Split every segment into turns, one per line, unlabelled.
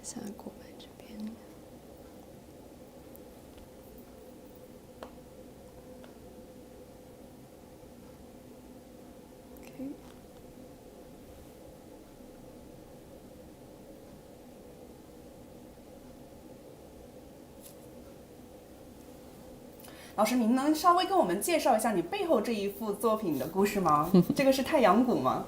下国外这边。OK。
老师，您能稍微跟我们介绍一下你背后这一幅作品的故事吗？这个是太阳鼓吗？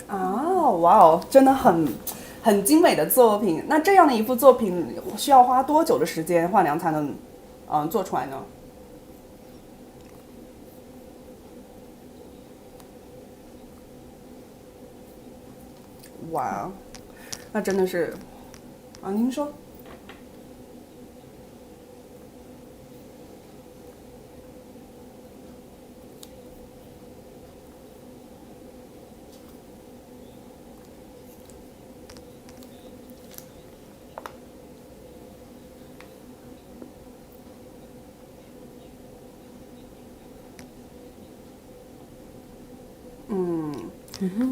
啊，哇哦，真的很精美的作品。那这样的一幅作品需要花多久的时间换量才能做出来呢？哇，那真的是您说。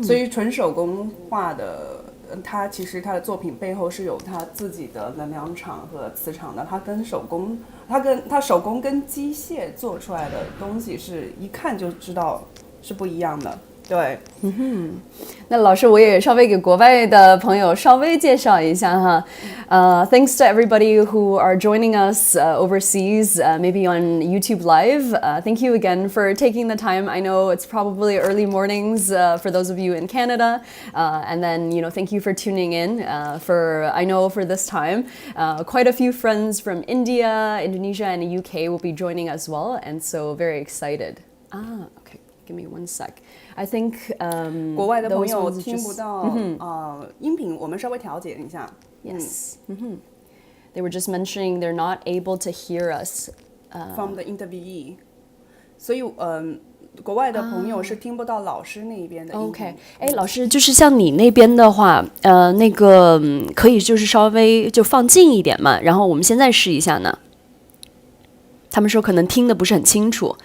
所以纯手工画的，它其实它的作品背后是有它自己的能量场和磁场的。它手工跟机械做出来的东西是一看就知道是不一样的。对，
那老师，我也稍微给国外的朋友稍微介绍一下哈。Thanks to everybody who are joining us overseas, maybe on YouTube Live. Thank you again for taking the time. I know it's probably early mornings for those of you in Canada, and then thank you for tuning in. I know for this time, quite a few friends from India, Indonesia, and the UK will be joining as well, and so very excited. Okay, give me one sec. I think
国外的朋
those
友
ones
听
just-
不到音频，我们稍微调节一下。
Yes. They were just mentioning they're not able to hear us.
From the interviewee， 所以国外的朋友是听不到老师那边的音频。
OK， 哎，老师，就是像你那边的话，那个可以就是稍微就放近一点嘛，然后我们现在试一下呢。他们说可能听得不是很清楚。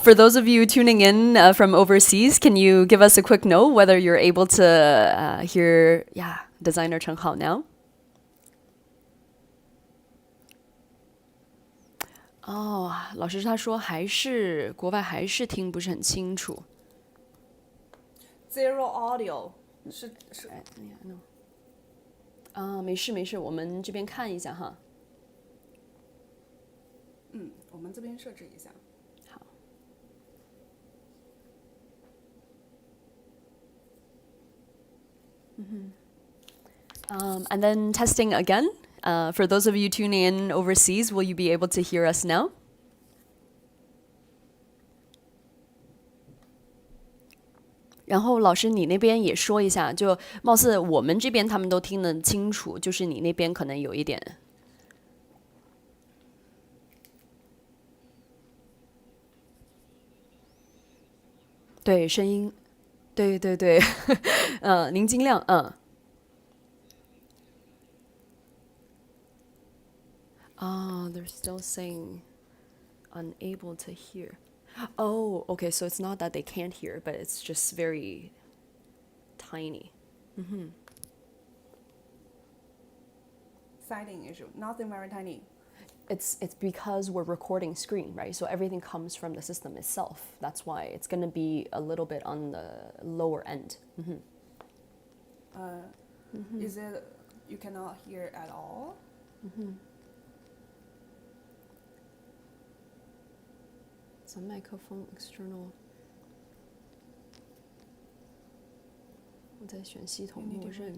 For those of you tuning in from overseas, can you give us a quick note whether you're able to hear, designer Chen Hao now? 老师他说国外还是听不是很清楚。
Zero audio 是
没事，我们这边看一下哈。
我们这边设置一下。
And then testing again. For those of you tuning in overseas, will you be able to hear us now? 然后老师，你那边也说一下，就貌似我们这边他们都听得清楚，就是你那边可能有一点，对声音，对，您尽量they're still saying unable to hear. Oh, okay, so it's not that they can't hear, but it's just very tiny.
Sighting issue, nothing very tiny.
It's because we're recording screen, right? So everything comes from the system itself. That's why it's going to be a little bit on the lower end.
Is it you cannot hear at all?
It's a microphone external. 我在选系统默认。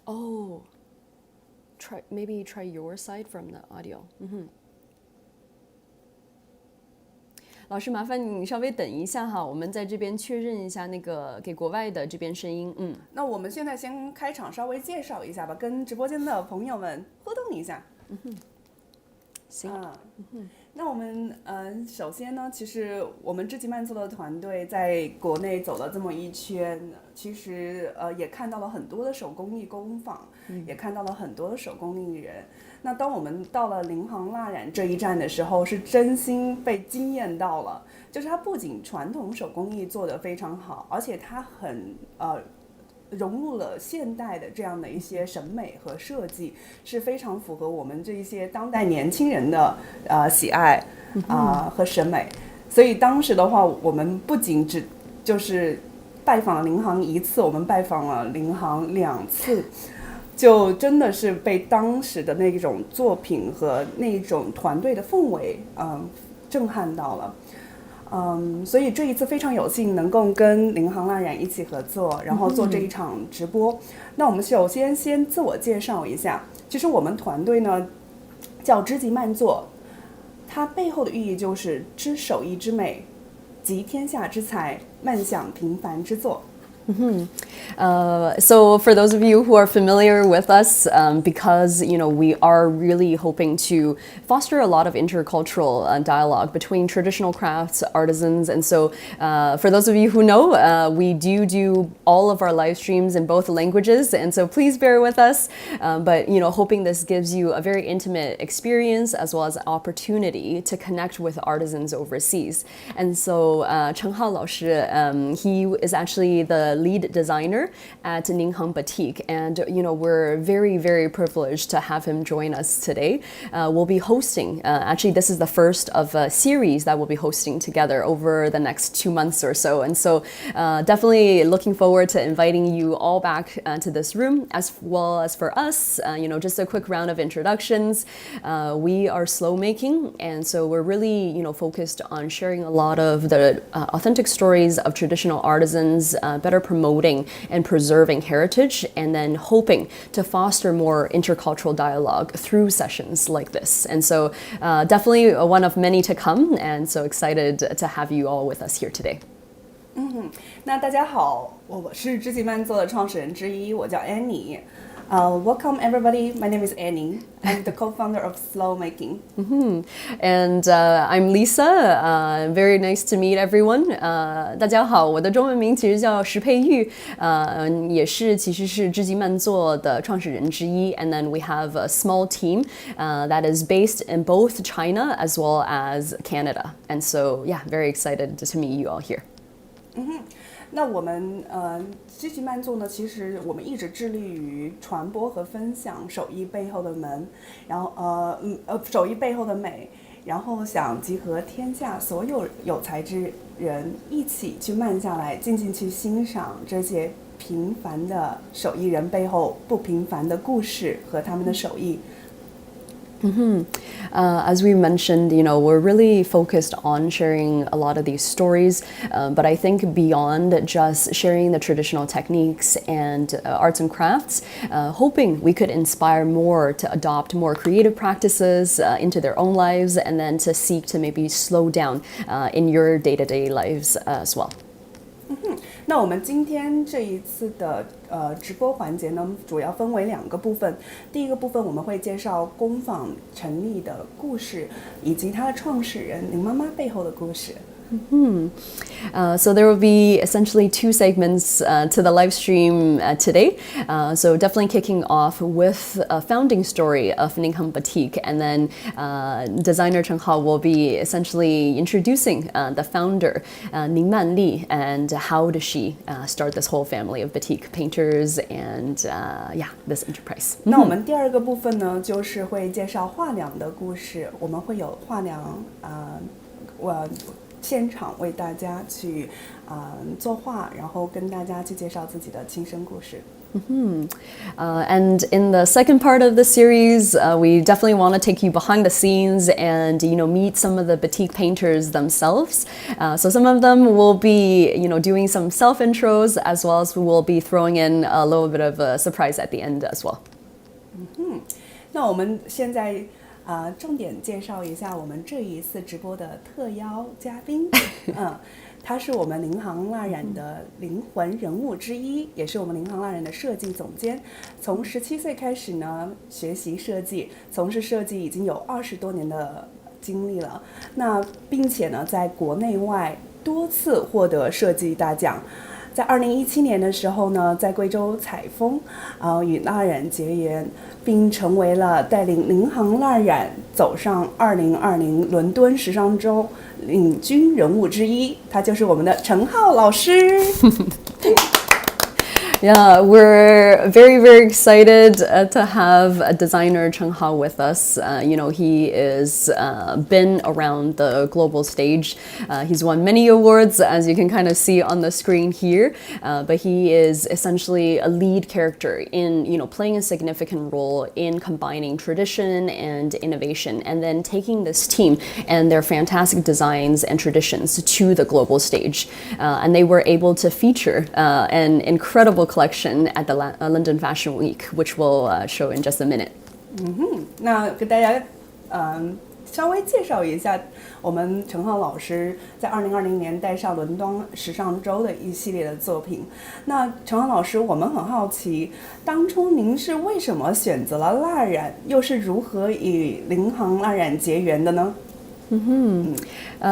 Oh, maybe try your side from the audio. 老师，麻烦你稍微等一下哈，我们在这边确认一下那个给国外的这边声音。
那我们现在先开场，稍微介绍一下吧，跟直播间的朋友们互动一下。
行。
那我们首先呢，其实我们知己漫作的团队在国内走了这么一圈，其实也看到了很多的手工艺工坊，也看到了很多的手工艺人。那当我们到了宁杭蜡染这一站的时候，是真心被惊艳到了。就是它不仅传统手工艺做得非常好，而且它很融入了现代的这样的一些审美和设计，是非常符合我们这一些当代年轻人的喜爱和审美。所以当时的话，我们不仅就是拜访了宁杭一次，我们拜访了宁杭2次，就真的是被当时的那种作品和那种团队的氛围震撼到了。所以这一次非常有幸能够跟宁杭蜡染一起合作，然后做这一场直播。那我们首先自我介绍一下，其实我们团队呢叫知己漫作，它背后的寓意就是知手艺之美，集天下之才，漫享平凡之作。
So for those of you who are familiar with us, because we are really hoping to foster a lot of intercultural dialogue between traditional crafts, artisans, and so for those of you who know, we do all of our live streams in both languages, and so please bear with us. But hoping this gives you a very intimate experience as well as opportunity to connect with artisans overseas. And so Cheng Hao 老师, he is actually the lead designer at Ninghang Batik, and we're very, very privileged to have him join us today. We'll be hosting, actually this is the first of a series that we'll be hosting together over the next 2 months or so, and so definitely looking forward to inviting you all back to this room, as well as for us, just a quick round of introductions. We are slow making, and so we're really focused on sharing a lot of the authentic stories of traditional artisans, better promoting and preserving heritage, and then hoping to foster more intercultural dialogue through sessions like this. And so definitely one of many to come, and so excited to have you all with us here today.
那大家好，我是知己漫作的创始人之一，我叫 Annie。Welcome everybody. My name is Annie. I'm the co-founder of Slow Making.
And I'm Lisa. Very nice to meet everyone. 大家好，我的中文名其实叫石佩玉，其实是知己漫作的创始人之一。And then we have a small team that is based in both China as well as Canada. And so, yeah, very excited to meet you all here.
那我们知己漫作呢，其实我们一直致力于传播和分享手艺背后的手艺背后的美，然后想集合天下所有有才之人一起去慢下来，静静去欣赏这些平凡的手艺人背后不平凡的故事和他们的手艺。
As we mentioned, we're really focused on sharing a lot of these stories, but I think beyond just sharing the traditional techniques and arts and crafts, hoping we could inspire more to adopt more creative practices into their own lives, and then to seek to maybe slow down in your day-to-day lives as well.
那我们今天这一次的直播环节呢，主要分为2个部分。第一个部分我们会介绍工坊成立的故事，以及它的创始人宁妈妈背后的故事。
So there will be essentially 2 segments to the live stream today. So definitely kicking off with a founding story of Ninghang Batik, and then designer Cheng Hao will be essentially introducing the founder, Ning Manli, and how does she start this whole family of batik painters and this enterprise.
那我们第2个部分呢，就是会介绍画梁的故事。我们会有画梁现场为大家去作画，然后跟大家去介绍自己的亲身故事。
And in the second part of the series, we definitely want to take you behind the scenes and meet some of the batik painters themselves. So some of them will be doing some self intros, as well as we will be throwing in a little bit of a surprise at the end as well.
那我们现在重点介绍一下我们这一次直播的特邀嘉宾。他是我们宁杭蜡染的灵魂人物之一，也是我们宁杭蜡染的设计总监。从17岁开始呢，学习设计，从事设计已经有20多年的经历了。那并且呢，在国内外多次获得设计大奖。在2017年的时候呢，在贵州采风，与蜡染结缘，并成为了带领宁杭蜡染走上2020伦敦时尚周领军人物之一，他就是我们的陈浩老师。
Yeah, we're very, very excited to have designer Cheng Hao with us. He is been around the global stage. He's won many awards, as you can kind of see on the screen here. But he is essentially a lead character in, playing a significant role in combining tradition and innovation, and then taking this team and their fantastic designs and traditions to the global stage. And they were able to feature an incredible collection at the London Fashion Week, which we'll show in just a minute.
那给大家稍微介绍一下我们陈浩老师在2020年带上伦敦时尚周的一系列的作品。那陈浩老师，我们很好奇，当初您是为什么选择了蜡染，又是如何与宁杭蜡染结缘的呢？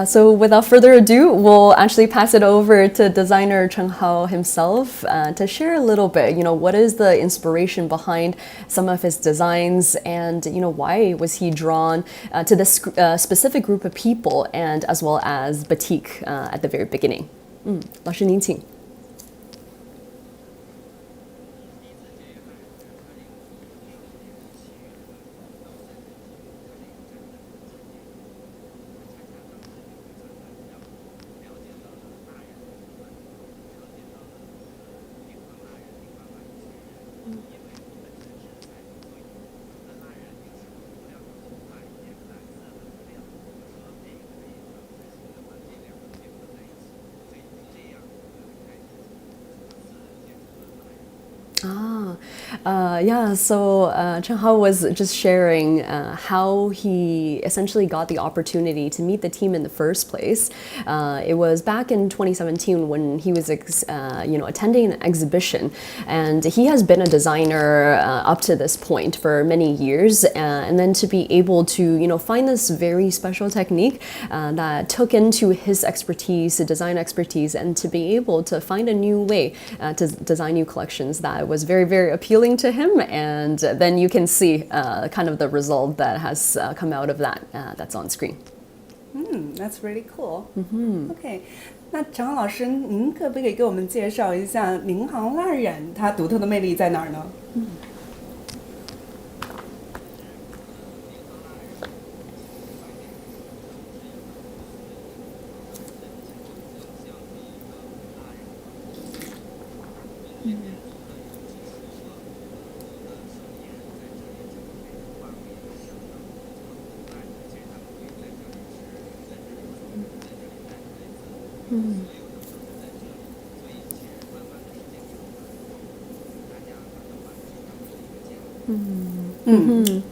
So without further ado, we'll actually pass it over to designer Cheng Hao himself to share a little bit, what is the inspiration behind some of his designs, and why was he drawn to this specific group of people, and as well as batik at the very beginning. 老师您请。So Cheng Hao was just sharing how he essentially got the opportunity to meet the team in the first place. It was back in 2017 when he was attending an exhibition, and he has been a designer up to this point for many years, and then to be able to find this very special technique that took into his expertise, design expertise, and to be able to find a new way to design new collections that was very, very appealing to him. And then you can see kind of the result that has come out of that that's on screen.
That's really cool. Okay. 那陈浩老师，您可不可以给我们介绍一下宁杭蜡染它独特的魅力在哪儿呢？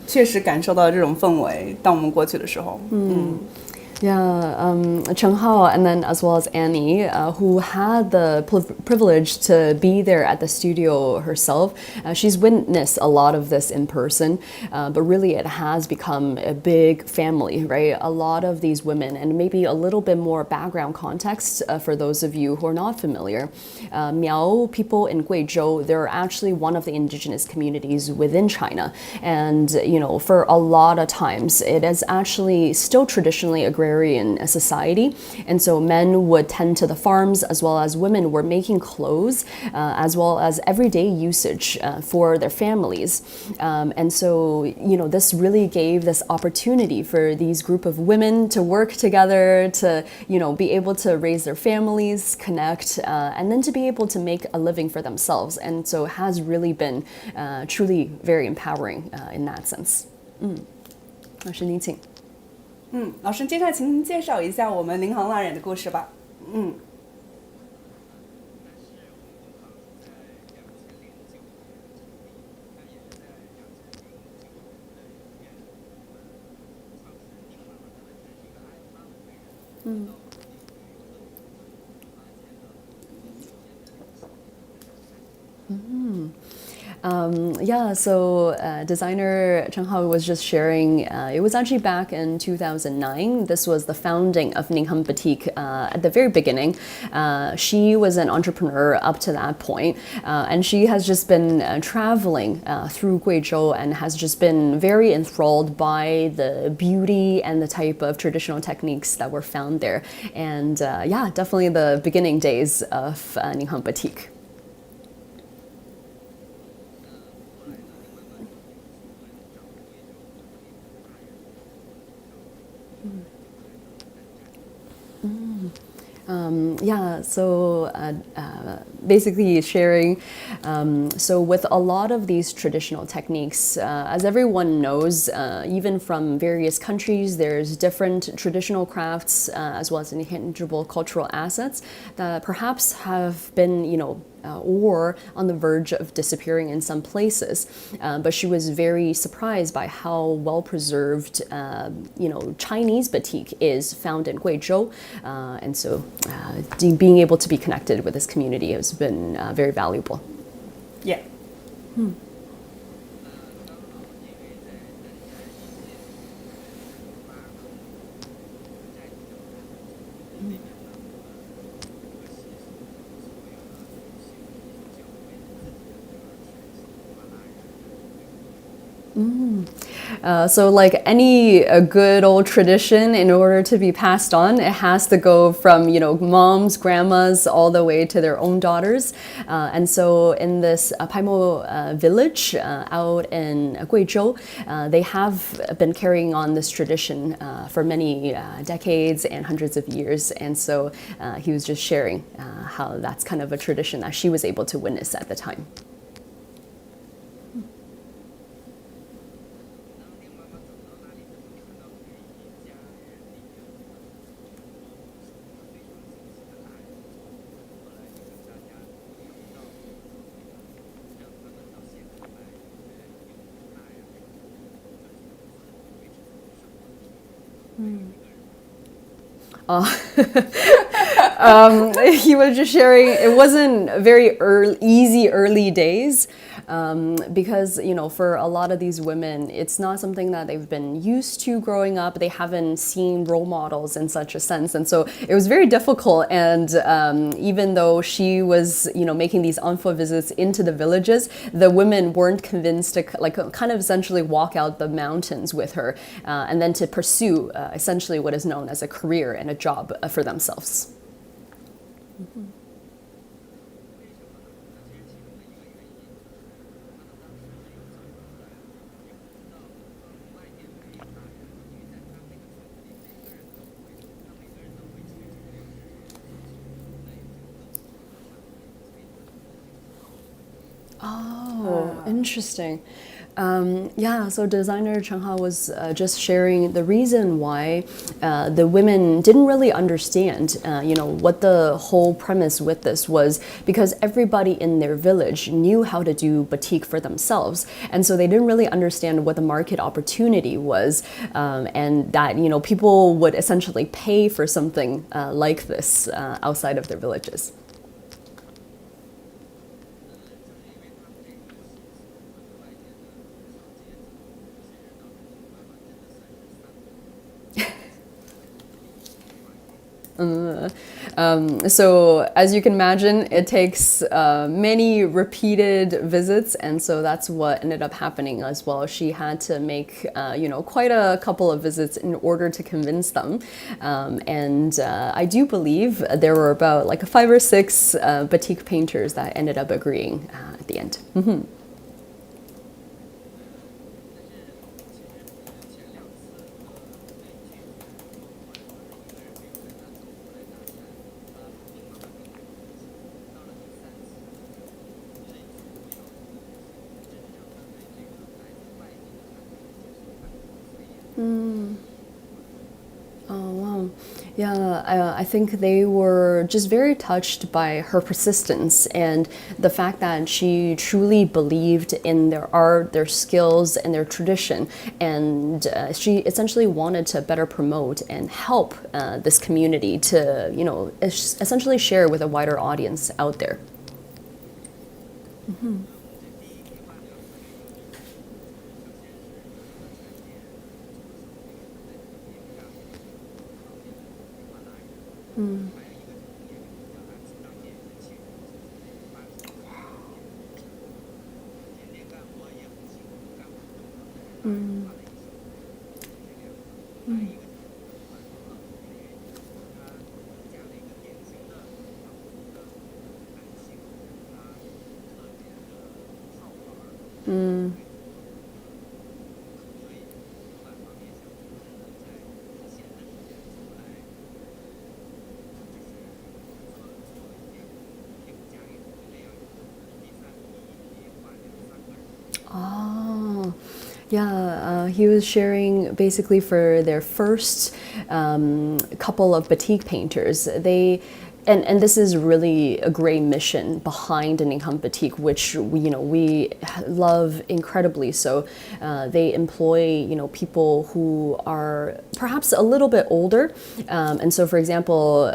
确实感受到这种氛围，当我们过去的时候。
Yeah, Cheng Hao, and then as well as Annie, who had the privilege to be there at the studio herself. She's witnessed a lot of this in person, but really it has become a big family, right? A lot of these women, and maybe a little bit more background context for those of you who are not familiar. Miao people in Guizhou, they're actually one of the indigenous communities within China. And, for a lot of times, it is actually still traditionally agrarian agrarian society. And so men would tend to the farms as well as women were making clothes as well as everyday usage for their families. And so, this really gave this opportunity for these group of women to work together, to, be able to raise their families, connect, and then to be able to make a living for themselves. And so it has really been truly very empowering in that sense. 老师您请。
老师，接下来请您介绍一下我们宁杭腊人的故事吧。
So designer Chen Hao was just sharing, it was actually back in 2009. This was the founding of Ninghang Batik at the very beginning. She was an entrepreneur up to that point, and she has just been traveling through Guizhou and has just been very enthralled by the beauty and the type of traditional techniques that were found there. And definitely the beginning days of Ninghang Batik. So basically sharing, so with a lot of these traditional techniques, as everyone knows, even from various countries, there's different traditional crafts as well as intangible cultural assets that perhaps have been, or on the verge of disappearing in some places. But she was very surprised by how well preserved, Chinese batik is found in Guizhou. And so being able to be connected with this community has been very valuable.
Yeah.
So like any good old tradition, in order to be passed on, it has to go from, moms, grandmas, all the way to their own daughters. And so in this Paimo village out in Guizhou, they have been carrying on this tradition for many decades and hundreds of years. And so he was just sharing how that's kind of a tradition that she was able to witness at the time. He was just sharing, it wasn't very easy early days because, for a lot of these women, it's not something that they've been used to growing up. They haven't seen role models in such a sense. And so it was very difficult. And even though she was, making these info visits into the villages, the women weren't convinced to kind of essentially walk out the mountains with her and then to pursue essentially what is known as a career and a job for themselves. Oh, interesting. So designer Chen Hao was just sharing the reason why the women didn't really understand, what the whole premise with this was, because everybody in their village knew how to do batik for themselves. And so they didn't really understand what the market opportunity was, and that, people would essentially pay for something like this outside of their villages. So as you can imagine, it takes many repeated visits, and so that's what ended up happening as well. She had to make, quite a couple of visits in order to convince them. And I do believe there were about like 5 or 6 batik painters that ended up agreeing at the end. Oh, wow. Yeah, I think they were just very touched by her persistence and the fact that she truly believed in their art, their skills, and their tradition. And she essentially wanted to better promote and help this community to, essentially share with a wider audience out there. Oh, yeah. He was sharing basically for their first couple of batik painters. And this is really a great mission behind Ninghang Batik, which we love incredibly. So they employ people who are perhaps a little bit older, and so for example,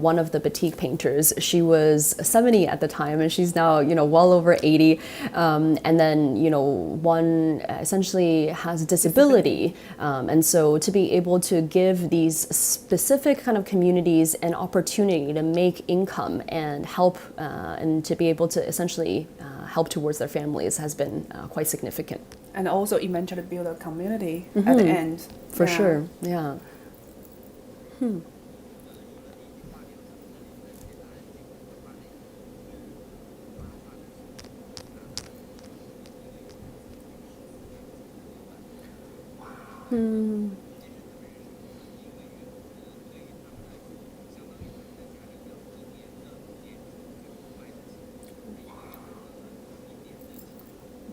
one of the batik painters, she was 70 at the time, and she's now well over 80, and then one essentially has disability, and so to be able to give these specific kind of communities an opportunity to make income and help, and to be able to essentially help towards their families has been quite significant.
And also eventually build a community at the end.
For sure, yeah.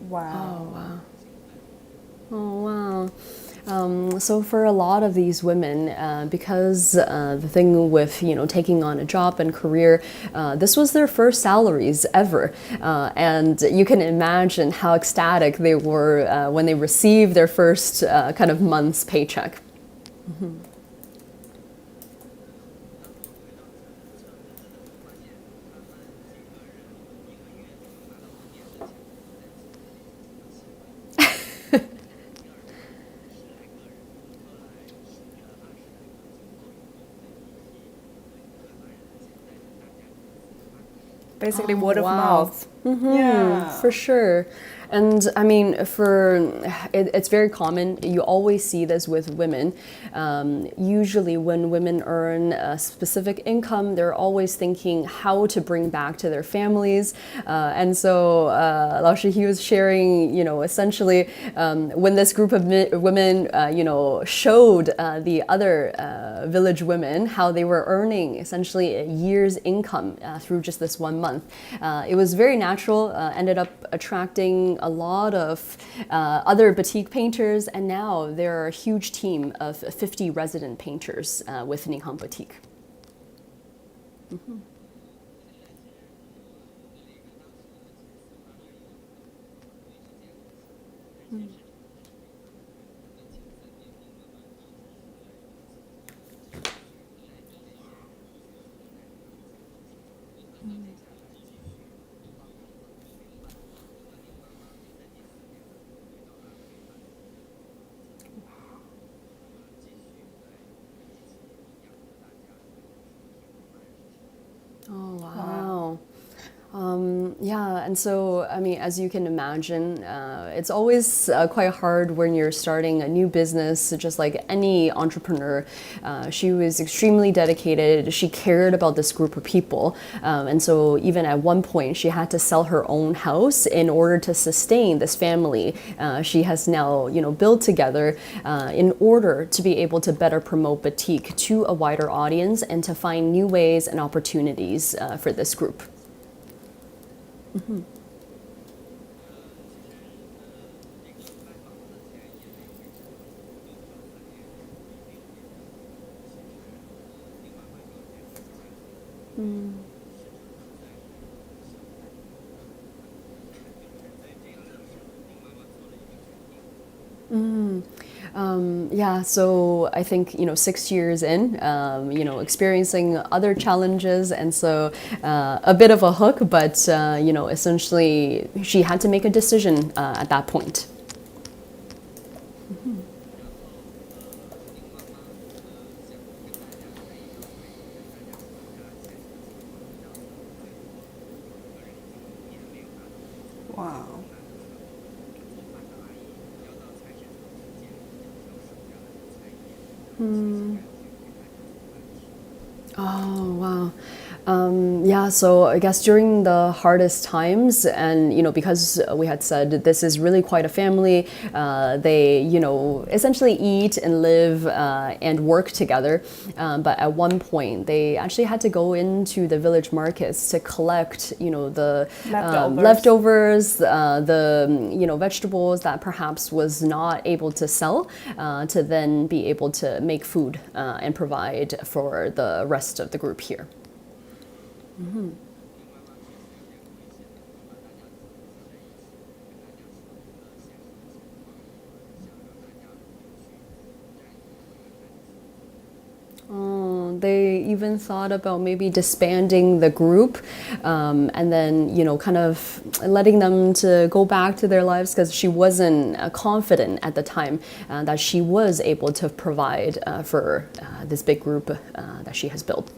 Wow.
Oh, wow. Oh, wow. So for a lot of these women, because the thing with taking on a job and career, this was their first salaries ever, and you can imagine how ecstatic they were when they received their first kind of month's paycheck.
Basically,
Oh,
word of
wow.
mouth. Yeah.
For sure. And I mean, it's very common. You always see this with women. Usually, when women earn a specific income, they're always thinking how to bring back to their families. And so, Lao Shi, he was sharing, essentially, when this group of women, showed the other village women how they were earning essentially a year's income through just this 1 month. It was very natural, ended up attracting a lot of other batik painters, and now there are a huge team of 50 resident painters with Ninghang Batik. Yeah, and so, I mean, as you can imagine, it's always quite hard when you're starting a new business, just like any entrepreneur. She was extremely dedicated. She cared about this group of people. And so, even at one point, she had to sell her own house in order to sustain this family she has now, built together in order to be able to better promote batik to a wider audience and to find new ways and opportunities for this group. Yeah, so I think 6 years in, experiencing other challenges, and so a bit of a hook, but essentially she had to make a decision at that point.
Wow.
Oh, wow. Yeah, so I guess during the hardest times, and because we had said this is really quite a family, they essentially eat and live and work together. But at one point, they actually had to go into the village markets to collect the leftovers, the vegetables that perhaps was not able to sell, to then be able to make food and provide for the rest of the group here. Oh, they even thought about maybe disbanding the group, and then kind of letting them to go back to their lives, because she wasn't confident at the time that she was able to provide for this big group that she has built.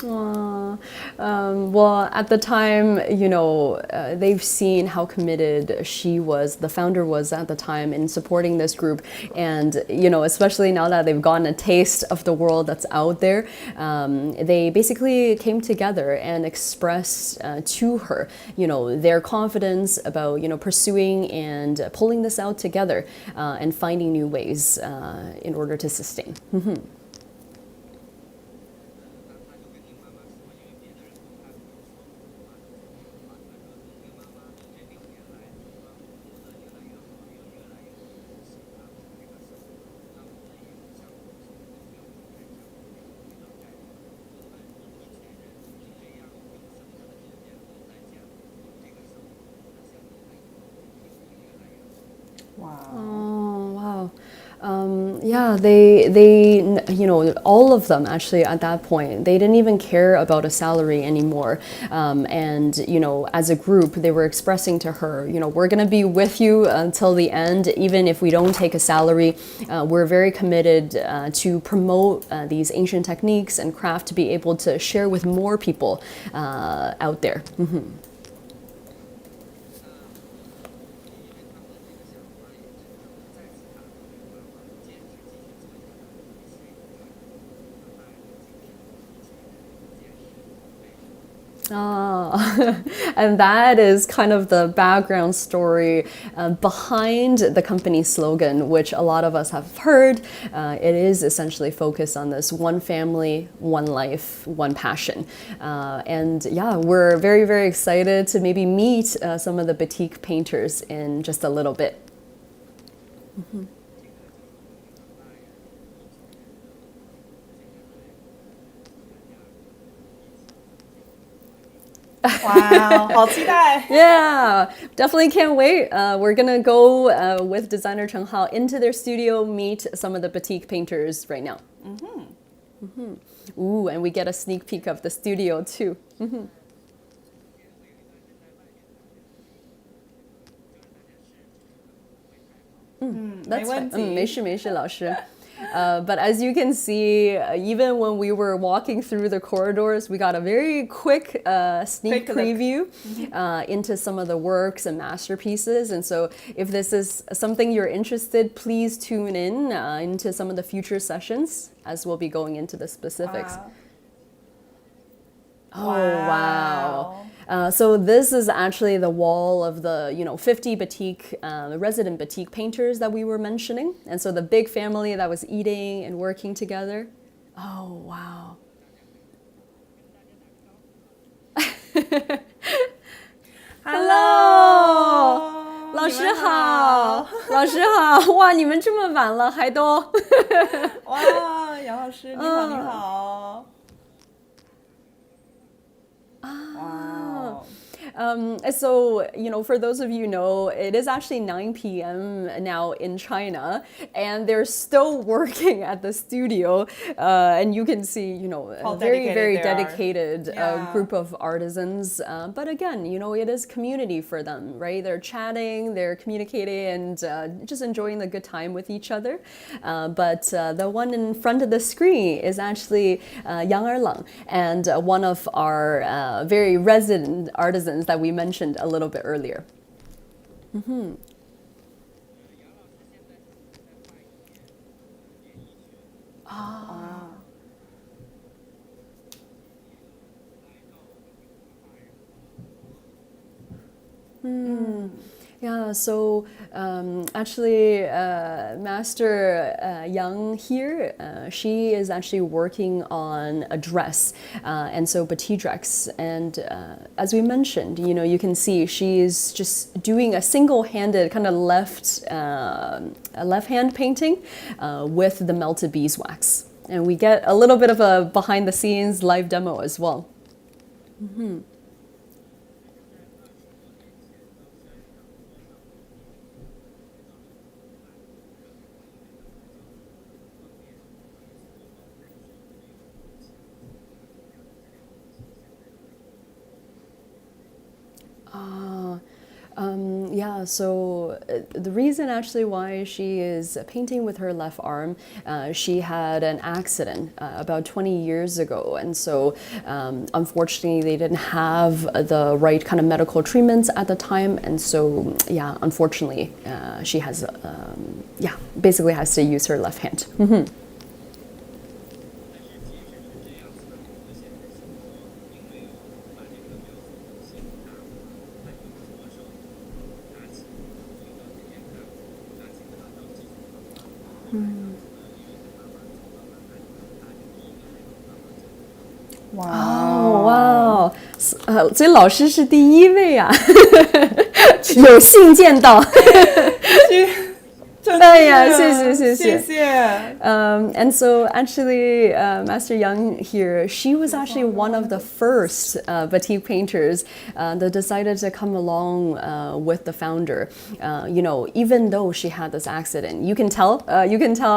Aw, well, at the time, they've seen how committed the founder was at the time in supporting this group. And, especially now that they've gotten a taste of the world that's out there, they basically came together and expressed to her, their confidence about, pursuing and pulling this out together and finding new ways in order to sustain.
Wow.
Oh, wow. Yeah, they, all of them actually at that point, they didn't even care about a salary anymore. And, as a group, they were expressing to her, we're going to be with you until the end, even if we don't take a salary. We're very committed to promote these ancient techniques and craft to be able to share with more people out there. Ah, and that is kind of the background story behind the company slogan, which a lot of us have heard. It is essentially focused on this one family, one life, one passion. And yeah, we're very, very excited to maybe meet some of the batik painters in just a little bit.
哇，好期待！
Yeah, definitely can't wait. We're gonna go with designer Cheng Hao into their studio, meet some of the batik painters right now. Ooh, and we get a sneak peek of the studio too. That's
没问
fine.
题。
没事没事老师. But as you can see, even when we were walking through the corridors, we got a very quick sneak
Take a look.
preview into some of the works and masterpieces. And so, if this is something you're interested, please tune in into some of the future sessions as we'll be going into the specifics.
Wow.
Oh, wow. So this is actually the wall of the 50 batik resident batik painters that we were mentioning, and so the big family that was eating and working together. Oh, wow.
Hello，
老师好，老师好，哇，你们这么晚了还都
哇，杨老师你好，你好。Wow.
So, for those of you who know, it is actually 9 p.m. now in China, and they're still working at the studio. And you can see, a very, very dedicated group of artisans. But again, it is community for them, right? They're chatting, they're communicating, and just enjoying the good time with each other. But the one in front of the screen is actually Yang Erlang, and one of our very resident artisans that we mentioned a little bit earlier. Yeah, so actually, Master Yang here, she is actually working on a dress, and so batik dress. And as we mentioned, you can see she's just doing a single-handed kind of left-hand painting with the melted beeswax. And we get a little bit of a behind-the-scenes live demo as well. Yeah, so the reason actually why she is painting with her left arm, she had an accident about 20 years ago. And so unfortunately, they didn't have the right kind of medical treatments at the time. And so, yeah, unfortunately, she has, basically has to use her left hand. Wow! 所以老师是第一位啊，有幸见到。哎呀，谢谢。And so actually, Master Yang here, she was actually one of the first batik painters that decided to come along with the founder. Even though she had this accident, you can tell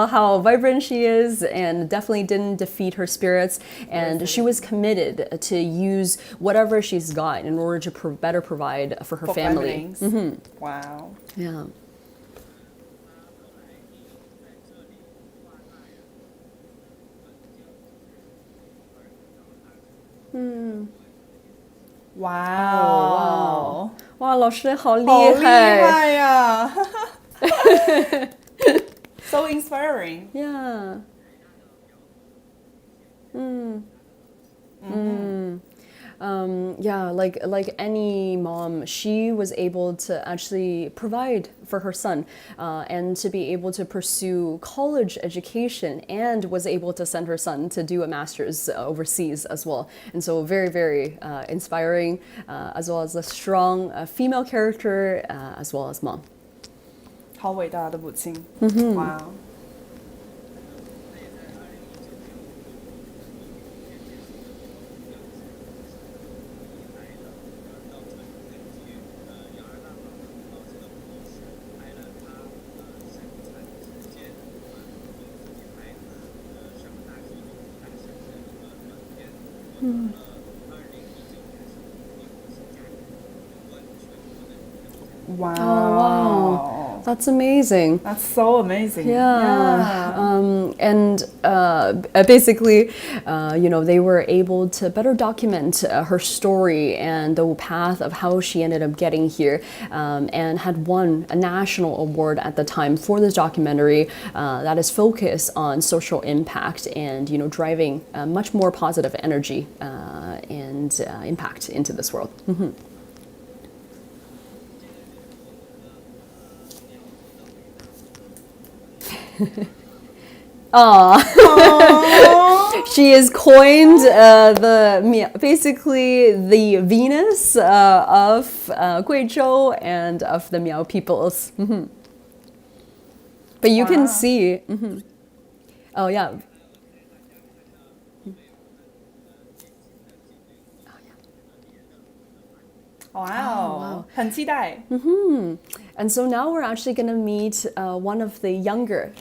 how vibrant she is, and definitely didn't defeat her spirits. And she was committed to use whatever she's got in order to better provide for her family.
Wow.
Yeah.
Wow.
哇，老师好厉
好厉
害！
害呀！So inspiring.
Yeah. Yeah, like any mom, she was able to actually provide for her son and to be able to pursue college education, and was able to send her son to do a master's overseas as well. And so very, very inspiring, as well as a strong female character, as well as mom.
好伟大的母亲。哇。Wow.
Oh, wow. That's amazing.
That's so amazing.
Yeah. And basically, they were able to better document her story and the path of how she ended up getting here, and had won a national award at the time for this documentary that is focused on social impact and, driving much more positive energy and impact into this world. She is coined basically the Venus of Guizhou and of the Miao peoples. But you can see. Oh yeah.
Wow. 很期待。
And so now we're actually going to meet one of the younger.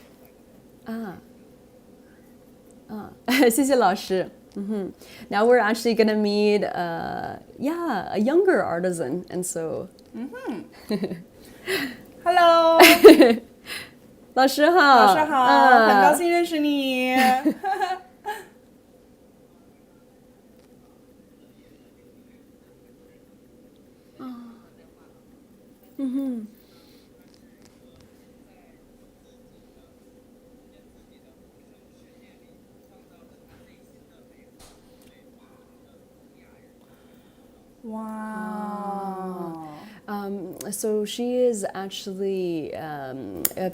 谢谢老师。Now we're actually going to meet, a younger artisan, and so.
Hello.
老师好。
老师好，很高兴认识你。Wow.
So she is actually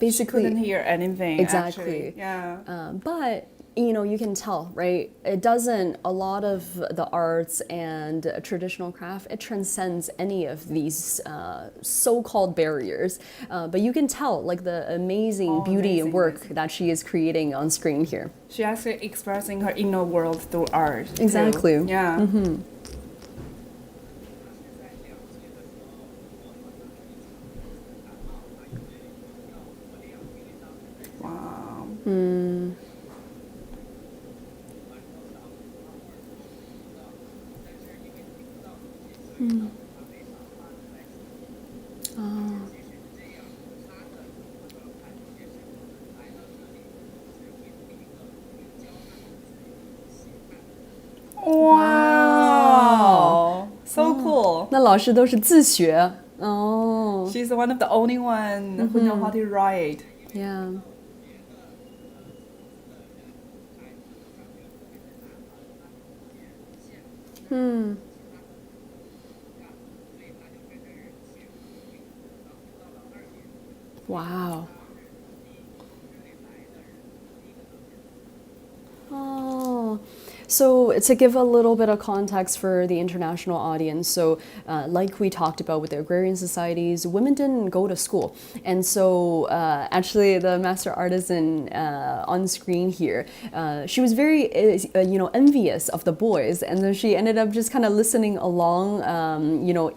basically.
Couldn't hear anything.
Exactly.
Actually. Yeah.
But you can tell, right? It doesn't. A lot of the arts and traditional craft, it transcends any of these so-called barriers. But you can tell, like the amazing beauty and work that she is creating on screen here.
She actually expressing her inner world through art.
Exactly.
Too. Yeah. Wow. Wow. So cool.
那老师都是自学哦。
She's one of the only one who know how to write.
Yeah. Wow. Oh. So to give a little bit of context for the international audience, so like we talked about with the agrarian societies, women didn't go to school. And so actually the master artisan on screen here, she was very, envious of the boys. And then she ended up just kind of listening along,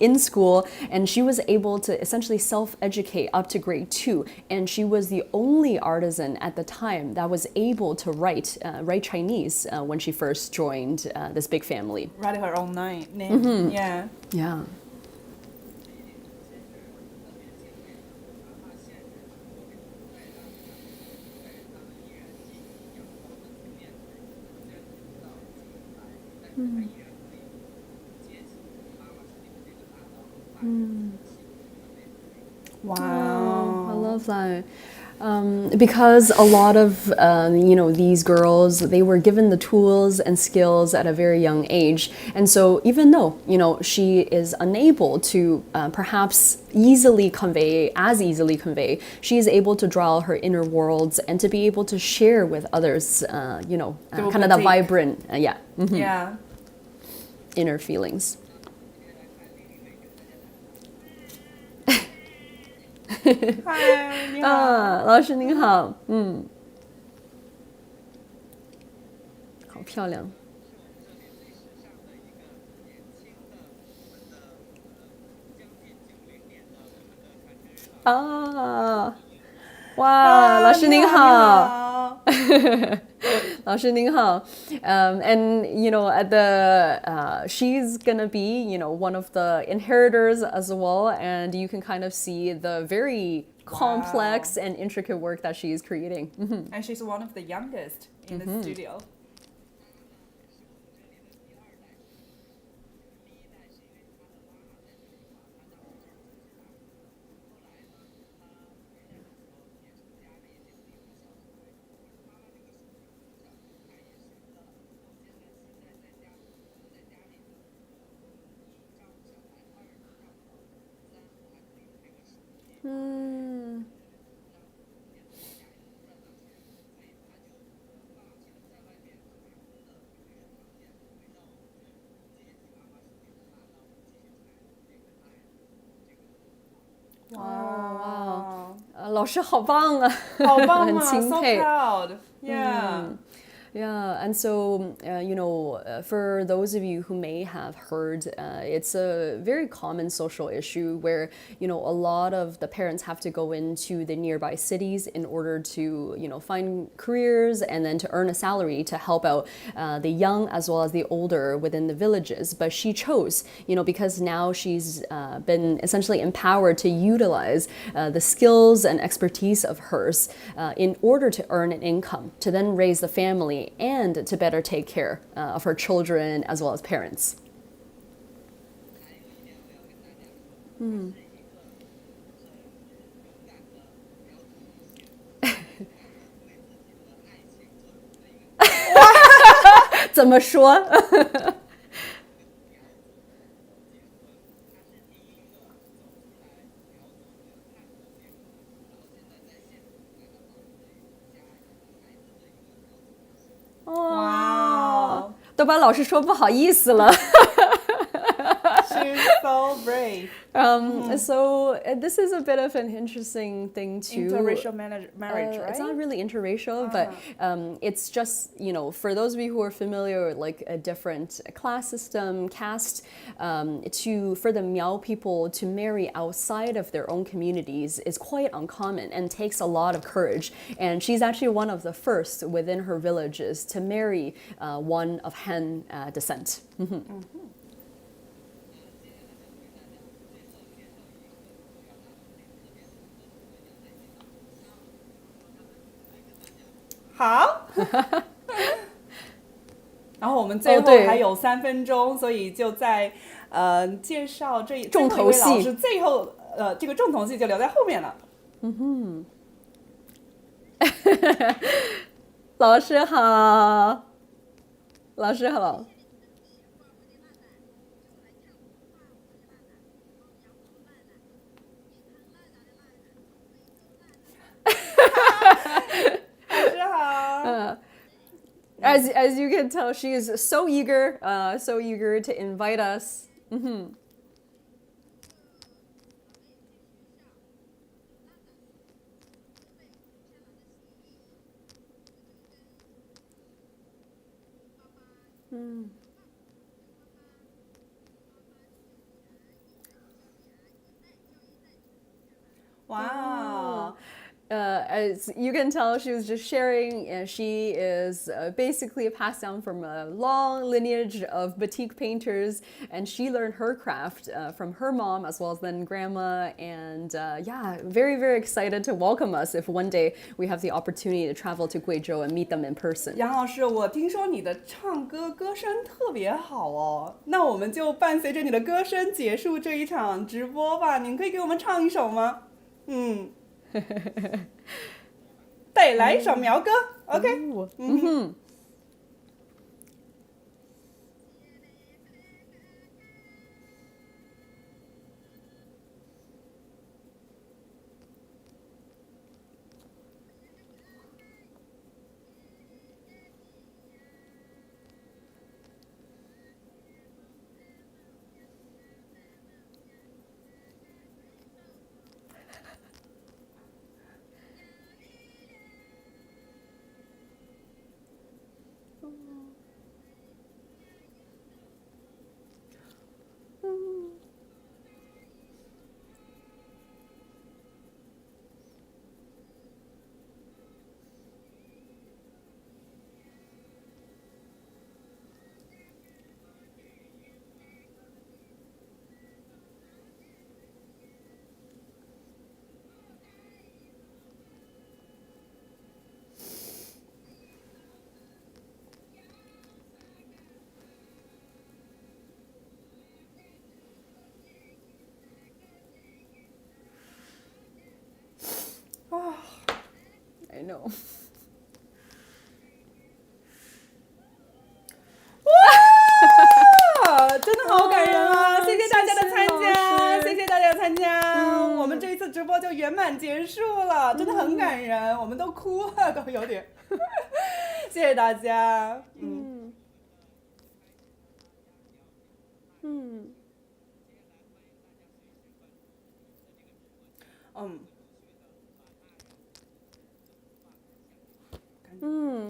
in school. And she was able to essentially self-educate up to grade 2. And she was the only artisan at the time that was able to write Chinese when she first joined this big family.
Write her own name. Yeah.
Yeah.
Wow.
I love that. Because a lot of these girls, they were given the tools and skills at a very young age, and so even though she is unable to perhaps easily convey, she is able to draw her inner worlds and to be able to share with others, kind of the vibrant,
Yeah.
inner feelings.
嗨，你好。
老师您好，好漂亮。哇，老师您好。老师您好. And at the she's gonna be one of the inheritors as well, and you can kind of see the very complex and intricate work that she is creating.
And she's one of the youngest in the studio.
Hmm.
哇，
老师好棒啊，
好棒
很
啊！So
钦佩。
proud. Yeah.
Yeah, and so, for those of you who may have heard, it's a very common social issue where, a lot of the parents have to go into the nearby cities in order to, find careers and then to earn a salary to help out the young as well as the older within the villages. But she chose, because now she's been essentially empowered to utilize the skills and expertise of hers in order to earn an income, to then raise the family and to better take care of her children as well as parents. 怎么说？
哇，
都把老师说不好意思了。
She's so brave.
So this is a bit of an interesting thing too.
Interracial marriage, right?
It's not really interracial, but it's just, for those of you who are familiar with like a different class system, caste, for the Miao people to marry outside of their own communities is quite uncommon and takes a lot of courage. And she's actually one of the first within her villages to marry one of Han descent.
好。然后我们最后还有3分钟，所以就在介绍这
重头戏
最后一位老师，最后这个重头戏就留在后面了。
老师好，老师好。
老师好。
As you can tell, she is so eager to invite us.
Wow.
As you can tell, she was just sharing, and she is basically passed down from a long lineage of batik painters, and she learned her craft from her mom as well as then grandma, and very, very excited to welcome us if one day we have the opportunity to travel to Guizhou and meet them in person.
杨老师，我听说你的唱歌歌声特别好哦，那我们就伴随着你的歌声结束这一场直播吧。您可以给我们唱一首吗？对，来一首苗歌 ，OK？
I know.
哇，真的好感人啊！谢谢大家的参加，谢谢大家的参加。我们这一次直播就圆满结束了，真的很感人，我们都哭了，都有点。谢谢大家。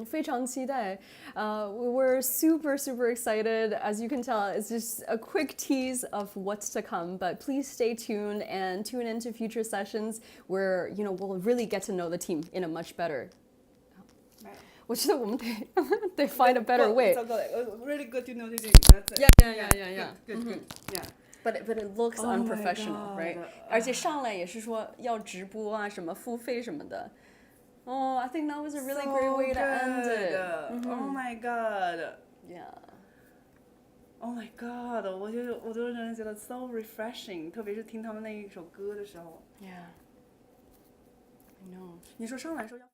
非常期待. We're super excited. As you can tell, it's just a quick tease of what's to come. But please stay tuned and tune into future sessions where we'll really get to know the team in a much better. 我觉得我们得 find a better way.
Really good to know the team. That's it.
Yeah.
Good. Yeah.
But it looks unprofessional, right? 而且上来也是说要直播啊，什么付费什么的。Oh, I think that was a really great way to end it.
Oh my god.
Yeah.
Oh my god. 我都让人觉得 so refreshing， 特别是听他们那一首歌的时候。
Yeah. I know.
你说上来说要。